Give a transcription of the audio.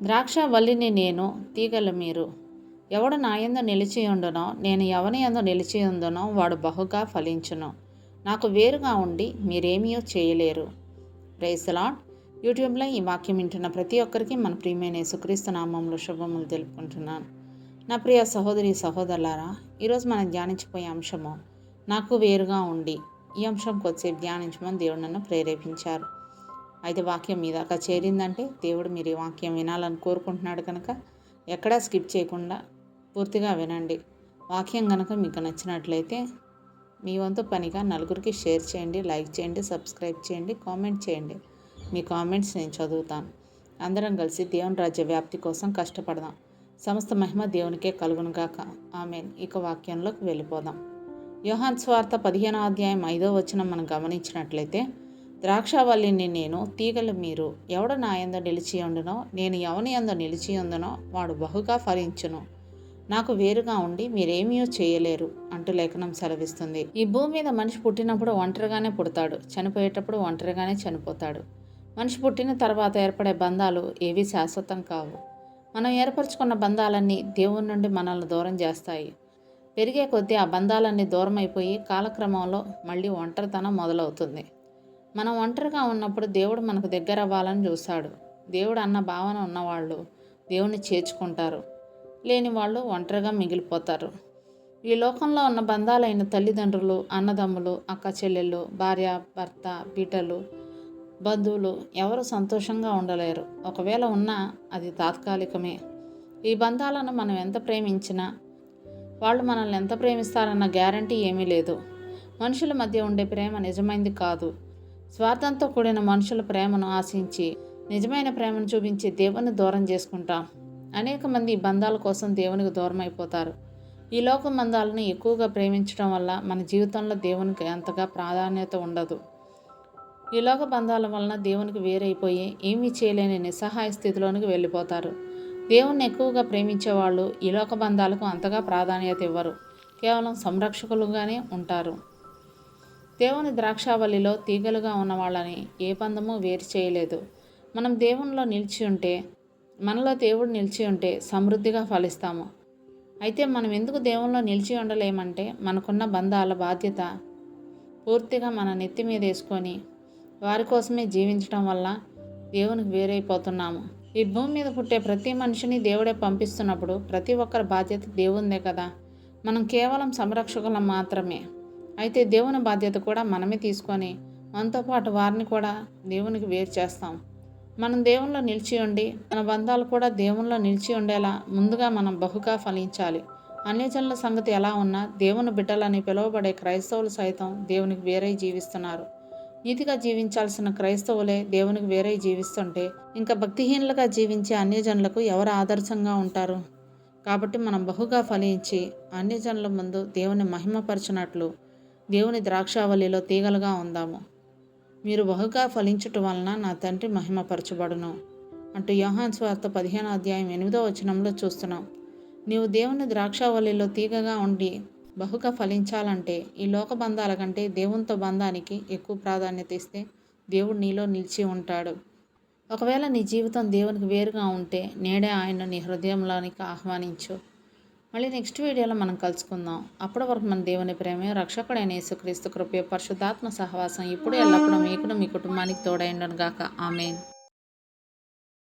ద్రాక్షవల్లిని నేను, తీగలు మీరు. ఎవడు నా యందు నిలిచియుండునో, నేను ఎవని యందు నిలిచియుందునో వాడు బహుగా ఫలించును. నాకు వేరుగా ఉండి మీరేమీయో చేయలేరు. Praise the Lord. యూట్యూబ్లో ఈ వాక్యం వింటున్న ప్రతి ఒక్కరికి మన ప్రియమైన యేసుక్రీస్తు నామంలో శుభములు తెలుపుకుంటున్నాను. నా ప్రియ సహోదరి సహోదరులారా, ఈరోజు మనం ధ్యానించిపోయే అంశము నాకు వేరుగా ఉండి. ఈ అంశం కొద్దిసేపు ధ్యానించమని దేవుడు నన్ను ప్రేరేపించారు. అయితే వాక్యం మీ దాకా చేరిందంటే దేవుడు మీరు ఈ వాక్యం వినాలని కోరుకుంటున్నాడు కనుక ఎక్కడా స్కిప్ చేయకుండా పూర్తిగా వినండి. వాక్యం కనుక మీకు నచ్చినట్లయితే మీ వంతు పనిగా నలుగురికి షేర్ చేయండి, లైక్ చేయండి, సబ్స్క్రైబ్ చేయండి, కామెంట్ చేయండి. మీ కామెంట్స్ నేను చదువుతాను. అందరం కలిసి దేవుని రాజ్య వ్యాప్తి కోసం కష్టపడదాం. సమస్త మహిమ దేవునికే కలుగునుగాక. ఆమేన్. ఇక వాక్యంలోకి వెళ్ళిపోదాం. యోహాను సువార్త 15వ అధ్యాయం 5వ వచనం మనం గమనించినట్లయితే, ద్రాక్షవల్లిని నేను, తీగలు మీరు. ఎవడు నా యందు నిలిచియుండునో, నేను ఎవని యందు నిలిచియుందునో వాడు బహుగా ఫలించును. నాకు వేరుగా ఉండి మీరేమీ చేయలేరు అంటూ లేఖనం సెలవిస్తుంది. ఈ భూమి మీద మనిషి పుట్టినప్పుడు ఒంటరిగానే పుడతాడు, చనిపోయేటప్పుడు ఒంటరిగానే చనిపోతాడు. మనిషి పుట్టిన తర్వాత ఏర్పడే బంధాలు ఏవీ శాశ్వతం కావు. మనం ఏర్పరచుకున్న బంధాలన్నీ దేవుని నుండి మనల్ని దూరం చేస్తాయి. పెరిగే కొద్దీ ఆ బంధాలన్నీ దూరం అయిపోయి కాలక్రమంలో మళ్ళీ ఒంటరితనం మొదలవుతుంది. మనం ఒంటరిగా ఉన్నప్పుడు దేవుడు మనకు దగ్గర అవ్వాలని చూస్తాడు. దేవుడు అన్న భావన ఉన్నవాళ్ళు దేవుని చేర్చుకుంటారు, లేని వాళ్ళు ఒంటరిగా మిగిలిపోతారు. ఈ లోకంలో ఉన్న బంధాలైన తల్లిదండ్రులు, అన్నదమ్ములు, అక్క చెల్లెళ్ళు, భార్య భర్త, బిడ్డలు, బంధువులు ఎవరు సంతోషంగా ఉండలేరు. ఒకవేళ ఉన్నా అది తాత్కాలికమే. ఈ బంధాలను మనం ఎంత ప్రేమించినా వాళ్ళు మనల్ని ఎంత ప్రేమిస్తారన్న గ్యారంటీ ఏమీ లేదు. మనుషుల మధ్య ఉండే ప్రేమ నిజమైంది కాదు. స్వార్థంతో కూడిన మనుషుల ప్రేమను ఆశించి నిజమైన ప్రేమను చూపించి దేవుని దూరం చేసుకుంటాం. అనేక మంది ఈ బంధాల కోసం దేవునికి దూరం అయిపోతారు. ఈ లోక బంధాలను ఎక్కువగా ప్రేమించడం వల్ల మన జీవితంలో దేవునికి అంతగా ప్రాధాన్యత ఉండదు. ఈ లోక బంధాల వలన దేవునికి వేరైపోయి ఏమీ చేయలేని నిస్సహాయ స్థితిలోనికి వెళ్ళిపోతారు. దేవుణ్ణి ఎక్కువగా ప్రేమించే వాళ్ళు ఈ లోక బంధాలకు అంతగా ప్రాధాన్యత ఇవ్వరు, కేవలం సంరక్షకులుగానే ఉంటారు. దేవుని ద్రాక్షావల్లిలో తీగలుగా ఉన్న వాళ్ళని ఏ బంధము వేరు చేయలేదు. మనం దేవునిలో నిలిచి ఉంటే, మనలో దేవుడు నిలిచి ఉంటే సమృద్ధిగా ఫలిస్తాము. అయితే మనం ఎందుకు దేవునిలో నిలిచి ఉండలేమంటే, మనకున్న బంధాల బాధ్యత పూర్తిగా మన నెత్తి మీద వేసుకొని వారి కోసమే జీవించడం వల్ల దేవునికి వేరైపోతున్నాము. ఈ భూమి మీద పుట్టే ప్రతి మనిషిని దేవుడే పంపిస్తున్నప్పుడు ప్రతి ఒక్కరి బాధ్యత దేవునిదే కదా. మనం కేవలం సంరక్షకులం మాత్రమే. అయితే దేవుని బాధ్యత కూడా మనమే తీసుకొని మనతో పాటు వారిని కూడా దేవునికి వేరు చేస్తాం. మనం దేవునిలో నిలిచి ఉండి మన బంధాలు కూడా దేవునిలో నిలిచి ఉండేలా ముందుగా మనం బహుగా ఫలించాలి. అన్యజనుల సంగతి ఎలా ఉన్నా దేవుని బిడ్డలని పిలువబడే క్రైస్తవులు సైతం దేవునికి వేరై జీవిస్తున్నారు. నీతిగా జీవించాల్సిన క్రైస్తవులే దేవునికి వేరై జీవిస్తుంటే ఇంకా భక్తిహీనులుగా జీవించే అన్యజనులకు ఎవరు ఆదర్శంగా ఉంటారు? కాబట్టి మనం బహుగా ఫలించి అన్యజనుల ముందు దేవుని మహిమపరచినట్లు దేవుని ద్రాక్షావల్లిలో తీగలుగా ఉందాము. మీరు బహుగా ఫలించుట వలన నా తండ్రి మహిమపరచబడును అంటూ యోహాను సువార్త 15వ అధ్యాయం 8వ వచనంలో చూస్తున్నాం. నీవు దేవుని ద్రాక్షావల్లిలో తీగగా ఉండి బహుగా ఫలించాలంటే ఈ లోక బంధాల కంటే దేవునితో బంధానికి ఎక్కువ ప్రాధాన్యత ఇస్తే దేవుడు నీలో నిలిచి ఉంటాడు. ఒకవేళ నీ జీవితం దేవునికి వేరుగా ఉంటే నేడే ఆయన నీ హృదయంలోనికి ఆహ్వానించు. మళ్ళీ నెక్స్ట్ వీడియోలో మనం కలుసుకుందాం. అప్పటి వరకు మన దేవుని ప్రేమ, రక్షకుడైన యేసుక్రీస్తు కృప, పరిశుద్ధాత్మ సహవాసం ఇప్పుడు ఎల్లప్పుడూ మీకును మీ కుటుంబానికి తోడైండును గాక. ఆమేన్.